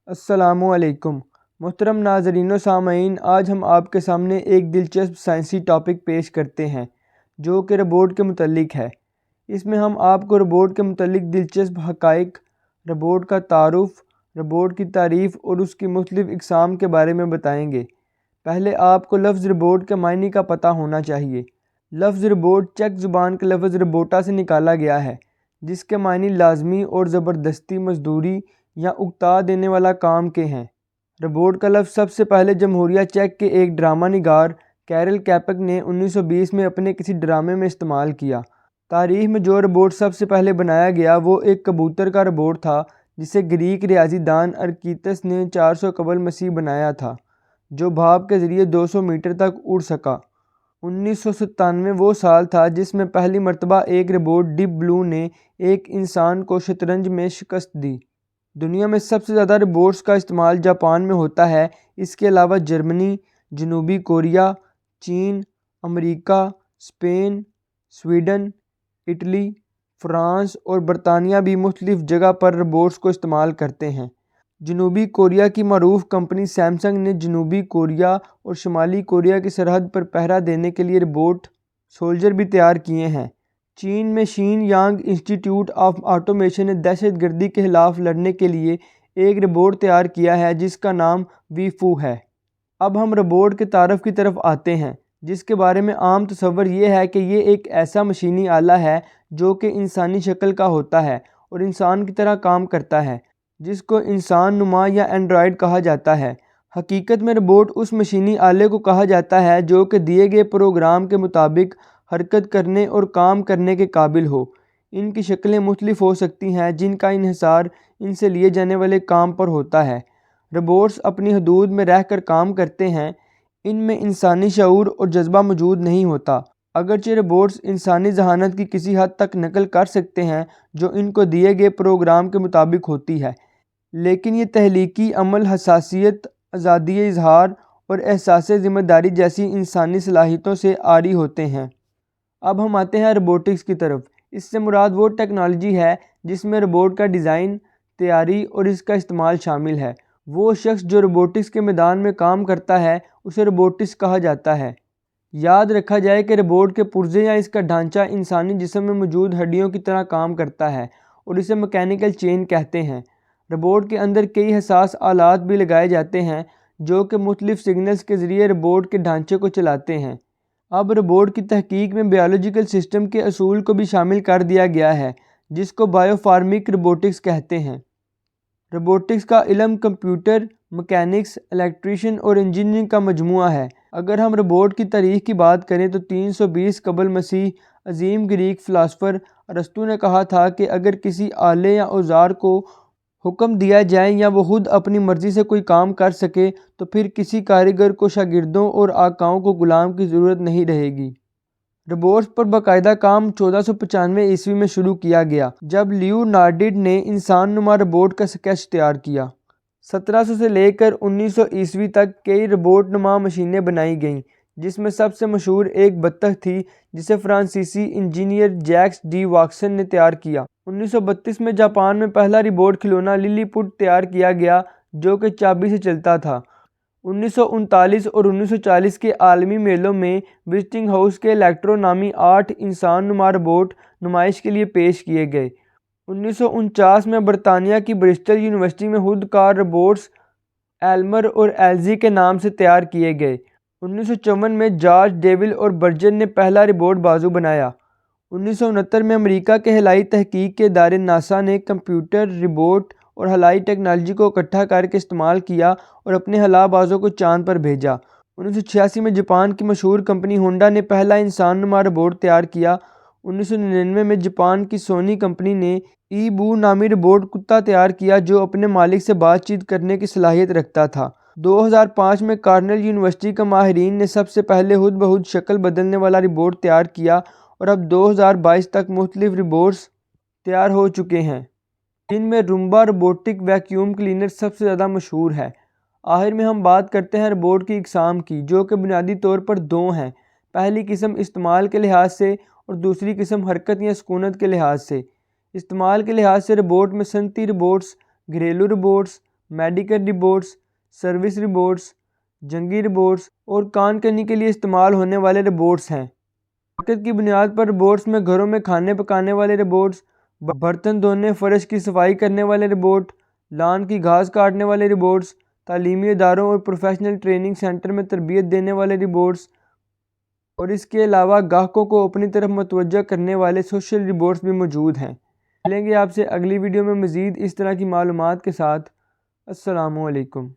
السلام علیکم محترم ناظرین و سامعین، آج ہم آپ کے سامنے ایک دلچسپ سائنسی ٹاپک پیش کرتے ہیں جو کہ روبوٹ کے متعلق ہے۔ اس میں ہم آپ کو روبوٹ کے متعلق دلچسپ حقائق، روبوٹ کا تعارف، روبوٹ کی تعریف اور اس کی مختلف اقسام کے بارے میں بتائیں گے۔ پہلے آپ کو لفظ روبوٹ کے معنی کا پتہ ہونا چاہیے۔ لفظ روبوٹ چیک زبان کے لفظ روبوٹا سے نکالا گیا ہے، جس کے معنی لازمی اور زبردستی مزدوری یا اکتا دینے والا کام کے ہیں۔ روبوٹ کا لفظ سب سے پہلے جمہوریہ چیک کے ایک ڈرامہ نگار کیرل کیپک نے 1920 میں اپنے کسی ڈرامے میں استعمال کیا۔ تاریخ میں جو روبوٹ سب سے پہلے بنایا گیا وہ ایک کبوتر کا روبوٹ تھا، جسے گریک ریاضی دان ارکیتس نے 400 قبل مسیح بنایا تھا، جو بھاپ کے ذریعے 200 میٹر تک اڑ سکا۔ 1997 وہ سال تھا جس میں پہلی مرتبہ ایک روبوٹ ڈیپ بلو نے ایک انسان کو شطرنج میں شکست دی۔ دنیا میں سب سے زیادہ روبوٹس کا استعمال جاپان میں ہوتا ہے۔ اس کے علاوہ جرمنی، جنوبی کوریا، چین، امریکہ، اسپین، سویڈن، اٹلی، فرانس اور برطانیہ بھی مختلف جگہ پر روبوٹس کو استعمال کرتے ہیں۔ جنوبی کوریا کی معروف کمپنی سیمسنگ نے جنوبی کوریا اور شمالی کوریا کی سرحد پر پہرا دینے کے لیے روبوٹ سولجر بھی تیار کیے ہیں۔ چین میں شین یانگ انسٹی ٹیوٹ آف آٹومیشن نے دہشت گردی کے خلاف لڑنے کے لیے ایک روبوٹ تیار کیا ہے جس کا نام وی فو ہے۔ اب ہم روبوٹ کے تعارف کی طرف آتے ہیں، جس کے بارے میں عام تصور یہ ہے کہ یہ ایک ایسا مشینی آلہ ہے جو کہ انسانی شکل کا ہوتا ہے اور انسان کی طرح کام کرتا ہے، جس کو انسان نما یا اینڈرائڈ کہا جاتا ہے۔ حقیقت میں روبوٹ اس مشینی آلے کو کہا جاتا ہے جو کہ دیے گئے پروگرام کے مطابق حرکت کرنے اور کام کرنے کے قابل ہو۔ ان کی شکلیں مختلف ہو سکتی ہیں، جن کا انحصار ان سے لیے جانے والے کام پر ہوتا ہے۔ روبوٹس اپنی حدود میں رہ کر کام کرتے ہیں۔ ان میں انسانی شعور اور جذبہ موجود نہیں ہوتا۔ اگرچہ روبوٹس انسانی ذہانت کی کسی حد تک نقل کر سکتے ہیں جو ان کو دیے گئے پروگرام کے مطابق ہوتی ہے، لیکن یہ تخلیقی عمل، حساسیت، آزادی اظہار اور احساس ذمہ داری جیسی انسانی صلاحیتوں سے عاری ہوتے ہیں۔ اب ہم آتے ہیں روبوٹکس کی طرف۔ اس سے مراد وہ ٹیکنالوجی ہے جس میں روبوٹ کا ڈیزائن، تیاری اور اس کا استعمال شامل ہے۔ وہ شخص جو روبوٹکس کے میدان میں کام کرتا ہے اسے روبوٹسٹ کہا جاتا ہے۔ یاد رکھا جائے کہ روبوٹ کے پرزے یا اس کا ڈھانچہ انسانی جسم میں موجود ہڈیوں کی طرح کام کرتا ہے اور اسے میکینیکل چین کہتے ہیں۔ روبوٹ کے اندر کئی حساس آلات بھی لگائے جاتے ہیں جو کہ مختلف سگنلز کے ذریعے روبوٹ کے ڈھانچے کو چلاتے ہیں۔ اب روبوٹ کی تحقیق میں بائیولوجیکل سسٹم کے اصول کو بھی شامل کر دیا گیا ہے، جس کو بائیو فارمک روبوٹکس کہتے ہیں۔ روبوٹکس کا علم کمپیوٹر، میکینکس، الیکٹریشین اور انجینئرنگ کا مجموعہ ہے۔ اگر ہم روبوٹ کی تاریخ کی بات کریں تو 320 قبل مسیح عظیم گریک فلاسفر ارسطو نے کہا تھا کہ اگر کسی آلے یا اوزار کو حکم دیا جائے یا وہ خود اپنی مرضی سے کوئی کام کر سکے تو پھر کسی کاریگر کو شاگردوں اور آقاؤں کو غلام کی ضرورت نہیں رہے گی۔ روبوٹس پر باقاعدہ کام 1495 عیسوی میں شروع کیا گیا جب لیونارڈو نے انسان نما روبوٹ کا اسکیچ تیار کیا۔ 1700 سے لے کر 1900 عیسوی تک کئی روبوٹ نما مشینیں بنائی گئیں، جس میں سب سے مشہور ایک بطخ تھی جسے فرانسیسی انجینئر جیکس ڈی واکسن نے تیار کیا۔ 1932 میں جاپان میں پہلا روبوٹ کھلونا للی پٹ تیار کیا گیا جو کہ چابی سے چلتا تھا۔ 1939 اور 1940 کے عالمی میلوں میں وزٹنگ ہاؤس کے الیکٹرو نامی 8 انسان نما روبوٹ نمائش کے لیے پیش کیے گئے۔ 1949 میں برطانیہ کی برسٹل یونیورسٹی میں خود کار روبوٹس ایلمر اور ایلزی کے نام سے تیار کیے گئے۔ 1954 میں جارج ڈیول اور برجن نے پہلا روبوٹ بازو بنایا۔ 1969 میں امریکہ کے خلائی تحقیق کے ادارے ناسا نے کمپیوٹر، روبوٹ اور خلائی ٹیکنالوجی کو اکٹھا کر کے استعمال کیا اور اپنے خلا بازوں کو چاند پر بھیجا۔ 1986 میں جاپان کی مشہور کمپنی ہونڈا نے پہلا انسان نما روبوٹ تیار کیا۔ 1999 میں جاپان کی سونی کمپنی نے ای بو نامی روبوٹ کتا تیار کیا جو اپنے مالک سے بات چیت کرنے کی صلاحیت رکھتا تھا۔ 2005 میں کارنیل یونیورسٹی کے ماہرین نے سب سے پہلے خود بخود شکل بدلنے والا روبوٹ تیار کیا اور اب 2022 تک مختلف روبوٹس تیار ہو چکے ہیں، جن میں رومبا روبوٹک ویکیوم کلینر سب سے زیادہ مشہور ہے۔ آخر میں ہم بات کرتے ہیں روبوٹ کی اقسام کی، جو کہ بنیادی طور پر دو ہیں۔ پہلی قسم استعمال کے لحاظ سے اور دوسری قسم حرکت یا سکونت کے لحاظ سے۔ استعمال کے لحاظ سے روبوٹ میں صنعتی روبوٹس، گھریلو robots, medical robots, service robots, جنگی ربورٹس اور کان کنی کے لیے استعمال ہونے والے ربورٹس ہیں۔ مارکیٹ کی بنیاد پر ربورٹس میں گھروں میں کھانے پکانے والے ربورٹس، برتن دھونے، فرش کی صفائی کرنے والے ربورٹ، لان کی گھاس کاٹنے والے ربورٹس، تعلیمی اداروں اور پروفیشنل ٹریننگ سینٹر میں تربیت دینے والے ربورٹس، اور اس کے علاوہ گاہکوں کو اپنی طرف متوجہ کرنے والے سوشل ربورٹس بھی موجود ہیں۔ ملیں گے آپ سے اگلی ویڈیو میں مزید اس طرح کی معلومات کے ساتھ۔ السلام علیکم۔